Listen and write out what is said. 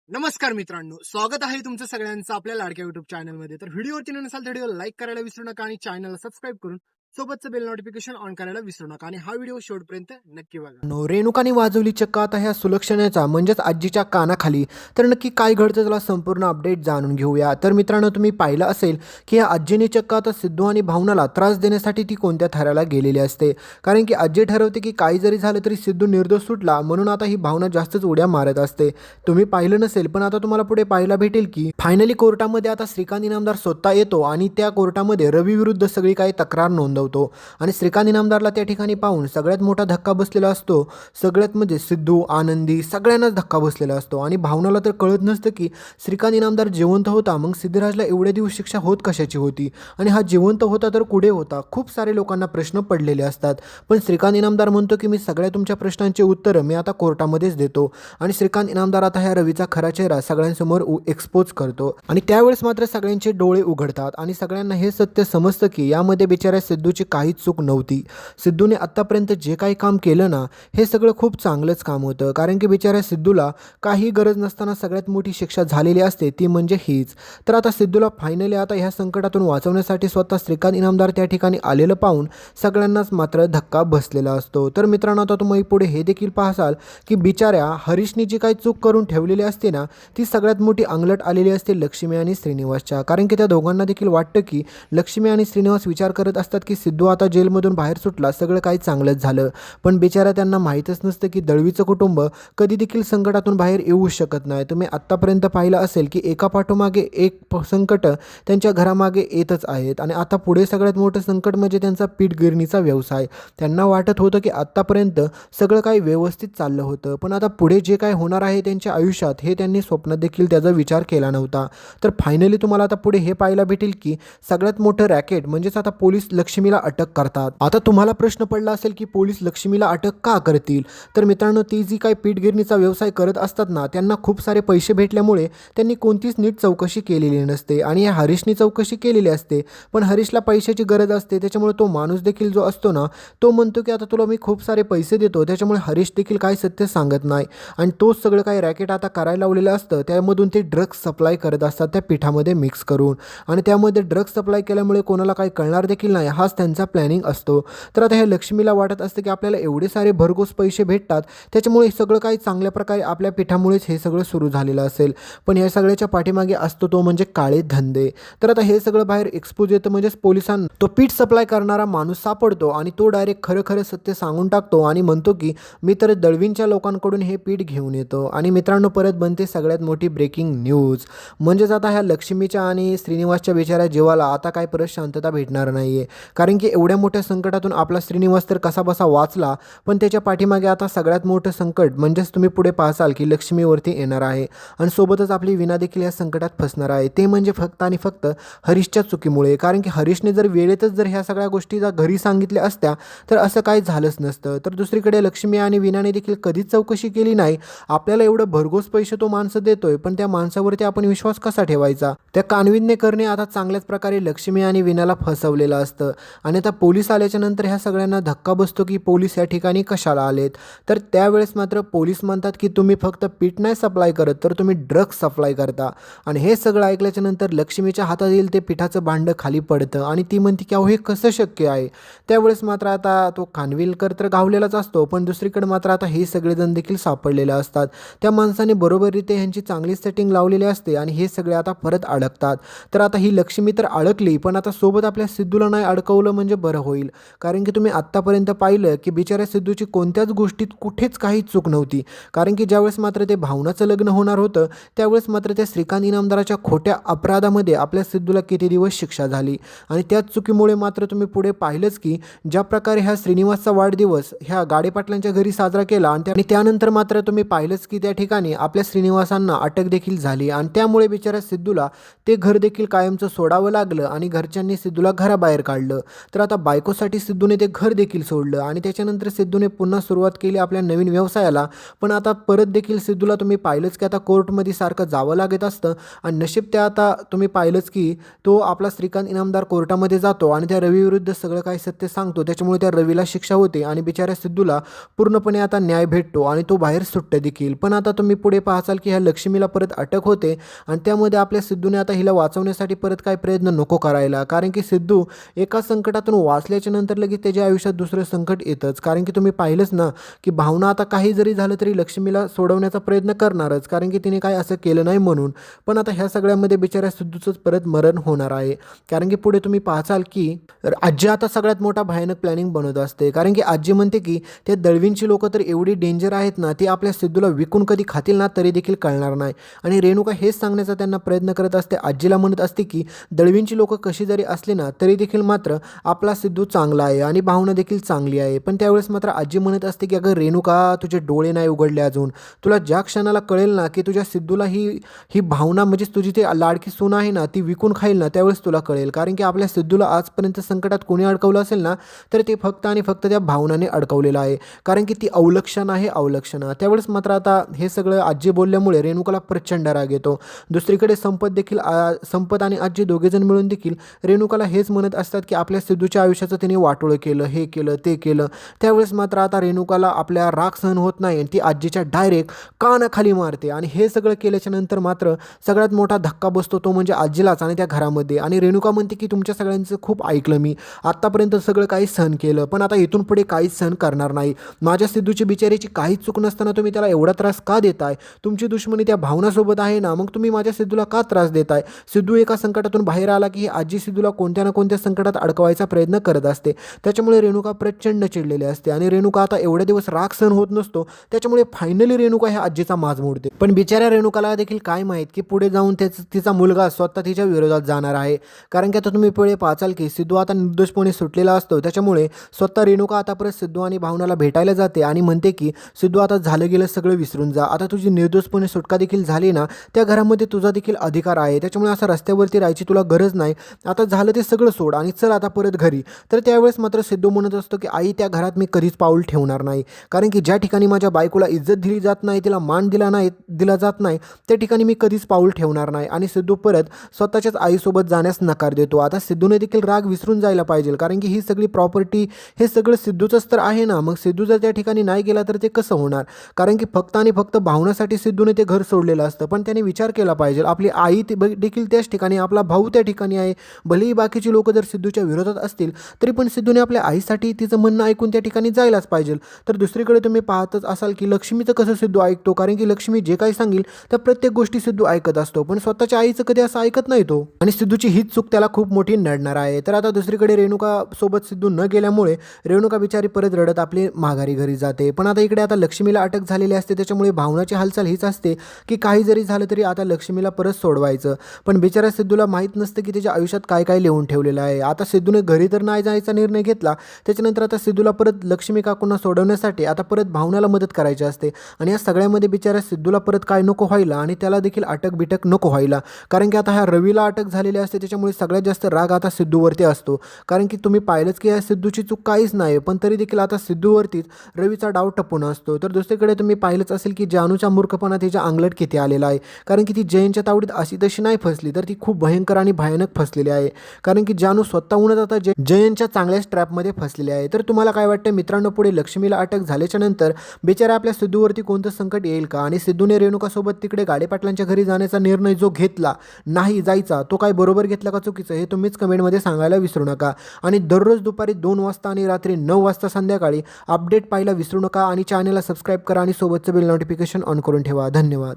नमस्कार मित्रांनो, स्वागत आहे तुमचं सगळ्यांचं आपल्या लाडक्या युट्यूब चॅनलमध्ये. तर व्हिडिओवरती नसाल तर व्हिडिओ लाईक करायला विसरू नका आणि चॅनलला सबस्क्राईब करून सोबतचं बेल नोटिफिकेशन ऑन करायला विसरू नका आणि हा व्हिडिओ शेवटपर्यंत नक्की बघा. रेणुकाने वाजवली चक्क आता ह्या सुलक्षणाचा म्हणजेच आजीच्या कानाखाली. तर नक्की काय घडतं त्याला संपूर्ण अपडेट जाणून घेऊया. तर मित्रांनो, तुम्ही पाहिलं असेल की या आजीने चक्क आता सिद्धू आणि भावनाला त्रास देण्यासाठी ती कोणत्या थराला गेलेली असते. कारण की आजी ठरवते की काही जरी झालं तरी सिद्धू निर्दोष सुटला, म्हणून आता ही भावना जास्तच उड्या मारत असते. तुम्ही पाहिलं नसेल पण आता तुम्हाला पुढे पाहायला भेटेल की फायनली कोर्टामध्ये आता श्रीकांत इनामदार स्वतः येतो आणि त्या कोर्टामध्ये रवी विरुद्ध सगळी काही तक्रार नोंदवतो. आणि श्रीकांत इनामदारला त्या ठिकाणी पाहून सगळ्यात मोठा धक्का बसलेला असतो. सगळ्यात म्हणजे सिद्धू, आनंदी सगळ्यांनाच धक्का बसलेला असतो आणि भावनाला तर कळत नसतं की श्रीकांत इनामदार जिवंत होता, मग सिद्धराजला एवढे दिवस शिक्षा होत कशाची होती आणि हा जिवंत होता तर कुठे होता. खूप सारे लोकांना प्रश्न पडलेले असतात. पण श्रीकांत इनामदार म्हणतो की मी सगळ्या तुमच्या प्रश्नांची उत्तरं मी आता कोर्टामध्येच देतो. आणि श्रीकांत इनामदार आता ह्या रवीचा खरा चेहरा सगळ्यांसमोर एक्सपोज करतो. आणि त्यावेळेस मात्र सगळ्यांचे डोळे उघडतात आणि सगळ्यांना हे सत्य समजतं की यामध्ये बिचाऱ्या सिद्धूची काहीच चूक नव्हती. सिद्धूने आत्तापर्यंत जे काही काम केलं ना, हे सगळं खूप चांगलंच काम होतं. कारण की बिचाऱ्या सिद्धूला काही गरज नसताना सगळ्यात मोठी शिक्षा झालेली असते ती म्हणजे हीच. तर आता सिद्धूला फायनली आता ह्या संकटातून वाचवण्यासाठी स्वतः श्रीकांत इनामदार त्या ठिकाणी आलेलं पाहून सगळ्यांनाच मात्र धक्का बसलेला असतो. तर मित्रांनो, आता तुम्ही पुढे हे देखील पाहसाल की बिचाऱ्या हरीशने जी काही चूक करून ठेवलेली असते ना, ती सगळ्यात मोठी अंगलट आलेली असते लक्ष्मी आणि श्रीनिवासच्या. कारण की त्या दोघांना देखील वाटतं की लक्ष्मी आणि श्रीनिवास विचार करत असतात की सिद्धू आता जेलमधून बाहेर सुटला, सगळं काही चांगलंच झालं. पण बिचारा त्यांना माहीतच नसतं की दळवीचं कुटुंब कधी देखील संकटातून बाहेर येऊ शकत नाही. तुम्ही आत्तापर्यंत पाहिलं असेल की एका पाठोमागे एक संकट त्यांच्या घरामागे येतच आहेत आणि आता पुढे सगळ्यात मोठं संकट म्हणजे त्यांचा पीठ गिरणीचा व्यवसाय. त्यांना वाटत होतं की आत्तापर्यंत सगळं काही व्यवस्थित चाललं होतं, पण आता पुढे जे काय होणार आहे त्यांच्या आयुष्यात हे त्यांनी स्वप्नात देखील त्याचा विचार केला नव्हता. तर फायनली तुम्हाला आता पुढे हे पाहायला भेटेल की सगळ्यात मोठं रॅकेट म्हणजेच आता पोलीस लक्ष्मीला अटक करतात. आता तुम्हाला प्रश्न पडला असेल की पोलीस लक्ष्मीला अटक का करतील. तर मित्रांनो, ती जी काही पीठगिरणीचा व्यवसाय करत असतात ना, त्यांना खूप सारे पैसे भेटल्यामुळे त्यांनी कोणतीच नीट चौकशी केलेली नसते आणि या हरीशने चौकशी केलेली असते. पण हरीशला पैशाची गरज असते, त्याच्यामुळे तो माणूस देखील जो असतो ना, तो म्हणतो की आता तुला मी खूप सारे पैसे देतो. त्याच्यामुळे हरीश देखील काय सत्य सांगत नाही आणि तोच सगळं काही रॅकेट आता करायला लावलेलं असतं. त्यामधून ते ड्रग्स सप्लाय करत असतात त्या पिठामध्ये मिक्स करून आणि त्यामध्ये ड्रग्स सप्लाय केल्यामुळे कोणाला काही कळणार देखील नाही, हाच त्यांचा प्लॅनिंग असतो. तर आता ह्या लक्ष्मीला वाटत असतं की आपल्याला एवढे सारे भरघोस पैसे भेटतात, त्याच्यामुळे सगळं काही चांगल्या प्रकारे आपल्या पिठामुळेच हे सगळं सुरू झालेलं असेल. पण या सगळ्याच्या पाठीमागे असतो तो म्हणजे काळे धंदे. तर आता हे सगळं बाहेर एक्सपोज येतं, म्हणजेच पोलिसांना तो पीठ सप्लाय करणारा माणूस सापडतो आणि तो डायरेक्ट खरं खरं सत्य सांगून टाकतो आणि म्हणतो की मी तर दळवींच्या लोकांकडून हे पीठ घेऊन येतो. आणि मित्रांनो, परत बनते सगळ्यात मोठी ब्रेकिंग न्यूज. म्हणजेच आता ह्या लक्ष्मीच्या आणि श्रीनिवासच्या बिचाऱ्या जीवाला आता काय परत शांतता भेटणार नाही आहे. कारण की एवढ्या मोठ्या संकटातून आपला श्रीनिवास तर कसा बसा वाचला, पण त्याच्या पाठीमागे आता सगळ्यात मोठं संकट म्हणजेच तुम्ही पुढे पाहसाल की लक्ष्मीवरती येणार आहे आणि सोबतच आपली विना देखील या संकटात फसणार आहे. ते म्हणजे फक्त आणि फक्त हरीशच्या चुकीमुळे. कारण की हरीशने जर वेळेतच जर ह्या सगळ्या गोष्टी जर घरी सांगितल्या असत्या तर असं काही झालंच नसतं. तर दुसरीकडे लक्ष्मी आणि विनाने देखील कधीच चौकशी केली नाही. आपल्याला एवढं भरघोस पैसे तो माणसं देतोय, पण त्या माणसावरती आपण विश्वास कसा ठेवायचा. त्या कानविनने करणे आता चांगल्याच प्रकारे लक्ष्मी आणि विनाला फसवलेलं असतं. आणि आता पोलीस आल्याच्या नंतर ह्या सगळ्यांना धक्का बसतो की पोलीस या ठिकाणी कशाला आलेत. तर त्यावेळेस मात्र पोलीस म्हणतात की तुम्ही फक्त पीठ नाही सप्लाय करत, तर तुम्ही ड्रग्स सप्लाय करता. आणि हे सगळं ऐकल्याच्या नंतर लक्ष्मीच्या हातात येईल ते पिठाचं भांडं खाली पडतं आणि ती म्हणते की अहो हे कसं शक्य आहे. त्यावेळेस मात्र आता तो खानविलकर तर गावलेलाच असतो, पण दुसरीकडे मात्र आता हे सगळेजण देखील सापडलेले असतात. त्या माणसाने बरोबररीत्या ह्यांची चांगली सेटिंग लावलेली असते आणि हे सगळे आता परत अडकतात. तर आता ही लक्ष्मी तर अडकली, पण आता सोबत आपल्या सिद्धूला नाही अडकवलं म्हणजे बरं होईल. कारण की तुम्ही आत्तापर्यंत पाहिलं की बिचाऱ्या सिद्धूची कोणत्याच गोष्टीत कुठेच काही चूक नव्हती. कारण की ज्यावेळेस मात्र ते भावनाचं लग्न होणार होतं त्यावेळेस मात्र त्या श्रीकांत इनामदाराच्या खोट्या अपराधामध्ये आपल्या सिद्धूला किती दिवस शिक्षा झाली आणि त्याच चुकीमुळे मात्र तुम्ही पुढे पाहिलंच की ज्या प्रकारे ह्या श्रीनिवासचा वाढदिवस ह्या गाडेपाटलांच्या घरी साजरा केला आणि त्यानंतर मात्र तुम्ही पाहिलंच की त्या ठिकाणी आपल्या श्रीनिवासांना अटक देखील झाली आणि त्यामुळे बिचाऱ्या सिद्धूला ते घर देखील कायमचं सोडावं लागलं आणि घरच्यांनी सिद्धूला घराबाहेर काढलं. तर आता बायकोसाठी सिद्धूने ते घर देखील सोडलं आणि त्याच्यानंतर सिद्धूने पुन्हा सुरुवात केली आपल्या नवीन व्यवसायाला. पण आता परत देखील सिद्धूला तुम्ही पाहिलंच की आता कोर्टमध्ये सारखं जावं लागत असतं आणि नशीब त्या आता तुम्ही पाहिलंच की तो आपला श्रीकांत इनामदार कोर्टामध्ये जातो आणि त्या रवीविरुद्ध सगळं काही सत्य सांगतो. त्याच्यामुळे त्या रवीला शिक्षा होते आणि बिचाऱ्या सिद्धूला पूर्णपणे आता न्याय भेटतो आणि तो बाहेर सुटतो देखील. पण आता तुम्ही पुढे पाहाल की ह्या लक्ष्मीला परत अटक होते आणि त्यामध्ये आपल्या सिद्धूने आता हिला वाचवण्यासाठी परत काय प्रयत्न नको करायला, कारण की सिद्धू एका संकटातून वाचल्याच्या नंतर लगेच त्याच्या आयुष्यात दुसरं संकट येतंच. कारण की तुम्ही पाहिलंच ना की भावना आता काही जरी झालं तरी लक्ष्मीला सोडवण्याचा प्रयत्न करणारच, कारण की तिने काय असं केलं नाही म्हणून. पण आता ह्या सगळ्यामध्ये बिचाऱ्या सिद्धूचंच परत मरण होणार आहे, कारण की पुढे तुम्ही पाहाल की आजी आता सगळ्यात मोठा भयानक प्लॅनिंग बनवत असते. कारण की आजी म्हणते की ते दळवींची लोक तर एवढी डेंजर आहेत ना, ती आपल्या सिद्धूला विकून कधी खातील ना तरी देखील कळणार नाही. आणि रेणुका हेच सांगण्याचा त्यांना प्रयत्न करत असते. आजीला म्हणत असते की दळवींची लोक कशी जरी असली ना तरी देखील मात्र आपला सिद्धू चांगला आहे आणि भावना देखील चांगली आहे. पण त्यावेळेस मात्र आजी म्हणत असते की अगं रेणुका, तुझे डोळे नाही उघडले अजून. तुला ज्या क्षणाला कळेल ना की तुझ्या सिद्धूला ही भावना म्हणजे तुझी ती लाडकी सून आहे ना ती विकून खाईल ना, त्यावेळेस तुला कळेल. कारण की आपल्या सिद्धूला आजपर्यंत संकटात कोणी अडकवलं असेल ना तर ते फक्त आणि फक्त त्या भावनाने अडकवलेलं आहे, कारण की ती अवलक्षण आहे, अवलक्षणा. त्यावेळेस मात्र आता हे सगळं आजी बोलल्यामुळे रेणुकाला प्रचंड राग येतो. दुसरीकडे संपत आणि आजी दोघेजण मिळून देखील रेणुकाला हेच म्हणत असतात की आपल्या सिद्धूच्या आयुष्याचं तिने वाटोळं केलं, हे केलं, ते केलं. त्यावेळेस मात्र आता रेणुकाला आपल्या राग सहन होत नाही आणि ती आजीच्या डायरेक्ट कानाखाली मारते. आणि हे सगळं केल्याच्या नंतर मात्र सगळ्यात मोठा धक्का बसतो तो म्हणजे आजीलाच आणि त्या घरामध्ये. आणि रेणुका म्हणते की तुमच्या सगळ्यांचं खूप ऐकलं मी, आत्तापर्यंत सगळं काही सहन केलं, पण आता इथून पुढे काहीच सहन करणार नाही. माझ्या सिद्धूची बिचारीची काहीच चूक नसताना तुम्ही त्याला एवढा त्रास का देताय? तुमची दुश्मनी त्या भावनासोबत आहे ना, मग तुम्ही माझ्या सिद्धूला का त्रास देताय? सिद्धू एका संकटातून बाहेर आला की आजी सिद्धूला कोणत्या ना कोणत्या संकटात अडकवायचा प्रयत्न करत असते. त्याच्यामुळे रेणुका प्रचंड चिडलेली असते आणि रेणुका आता एवढ्या दिवस राग सहन होत नसतो. त्याच्यामुळे फायनली रेणुका ह्या आजीचा माज मोडते. पण बिचाऱ्या रेणुकाला देखील काय माहीत की पुढे जाऊन तिचा मुलगा स्वतः तिच्या विरोधात जाणार आहे. कारण की आता तुम्ही पुढे पाहाल की सिद्धू आता निर्दोषपणे सुटलेला असतो. त्याच्यामुळे स्वतः रेणुका आता परत सिद्धू आणि भावनाला भेटायला जाते आणि म्हणते की सिद्धू आता झालं गेलं सगळं विसरून जा. आता तुझी निर्दोषपणे सुटका देखील झाली ना, त्या घरामध्ये तुझा देखील अधिकार आहे. त्याच्यामुळे असं रस्त्यावरती राहायची तुला गरज नाही. आता झालं ते सगळं सोड आणि चल आता परत घरी. तर त्यावेळेस मात्र सिद्धू म्हणत असतो की आई, त्या घरात मी कधीच पाऊल ठेवणार नाही. कारण की ज्या ठिकाणी माझ्या बायकोला इज्जत दिली जात नाही, तिला मान दिला जात नाही, त्या ठिकाणी मी कधीच पाऊल ठेवणार नाही. आणि सिद्धू परत स्वतःच्याच आईसोबत जाण्यास नकार देतो. आता सिद्धूने देखील राग विसरून जायला पाहिजे, कारण की ही सगळी प्रॉपर्टी हे सगळं सिद्धूचंच तर आहे ना. मग सिद्धू जर त्या ठिकाणी नाही गेला तर ते कसं होणार? कारण की फक्त आणि फक्त भावनासाठी सिद्धूने ते घर सोडलेलं असतं. पण त्याने विचार केला पाहिजे, आपली आई देखील त्याच ठिकाणी, आपला भाऊ त्या ठिकाणी आहे. भलेही बाकीची लोक जर सिद्धूच्या विरोधात असतील तरी पण सिद्धूने आपल्या आईसाठी तिचं म्हणणं ऐकून त्या ठिकाणी जायलाच पाहिजे. तर दुसरीकडे तुम्ही पाहतच असाल की लक्ष्मीचं कसं सिद्धू ऐकतो, कारण की लक्ष्मी जे काही सांगेल त्या प्रत्येक गोष्टी सिद्धू ऐकत असतो. पण स्वतःच्या आईचं कधी असं ऐकत नाही तो. आणि सिद्धूची हीच चूक त्याला खूप मोठी नडणार आहे. तर आता दुसरीकडे रेणुका सोबत सिद्धू न गेल्यामुळे रेणुका बिचारी परत रडत आपली माघारी घरी जाते. पण आता इकडे आता लक्ष्मीला अटक झालेली असते. त्याच्यामुळे भावनाची हालचाल हीच असते की काही जरी झालं तरी आता लक्ष्मीला परत सोडवायचं. पण बिचारा सिद्धूला माहीत नसतं की त्याच्या आयुष्यात काय काय लिहून ठेवलेलं आहे. आता सिद्धूने घरी तर नाही जायचा निर्णय घेतला. त्याच्यानंतर आता सिद्धूला परत लक्ष्मी काकूंना सोडवण्यासाठी आता परत भावनाला मदत करायची असते. आणि या सगळ्यामध्ये बिचारा सिद्धूला परत काय नको व्हायला आणि त्याला देखील अटक बिटक नको व्हायला. कारण की आता ह्या रवीला अटक झालेली असते. त्याच्यामुळे सगळ्यात जास्त राग आता सिद्धूवरती असतो. कारण की तुम्ही पाहिलंच की या सिद्धूची चूक काहीच नाही, पण तरी देखील आता सिद्धूवरतीच रवीचा डाव टपून असतो. तर दुसरीकडे तुम्ही पाहिलंच असेल की जानूचा मूर्खपणा तिच्या अंगलट किती आलेला आहे. कारण की ती जयंतच्या तावडीत अशी तशी नाही फसली, तर ती खूप भयंकर आणि भयानक फसलेली आहे. कारण की जानू स्वतःहूनच आता जयंतच्या चांगल्याच ट्रॅपमध्ये फसलेली आहे. तर तुम्हाला काय वाटतं मित्रांनो, पुढे लक्ष्मीला अटक झाल्याच्या नंतर बिचारा आपल्या सिद्धूवरती कोणतं संकट येईल का? आणि सिद्धूने रेणुकासोबत तिकडे गाडेपाटलांच्या घरी जाण्याचा निर्णय जो घेतला नाही जायचा, तो काय बरोबर घेतला का चुकीचं, हे तुम्हीच कमेंटमध्ये सांगायला विसरू नका. आणि दररोज दुपारी 2 वाजता आणि रात्री 9 वाजता संध्याकाळी अपडेट पाहायला विसरू नका. आणि चॅनलला सबस्क्राईब करा आणि सोबतचं बेल नोटिफिकेशन ऑन करून ठेवा. धन्यवाद.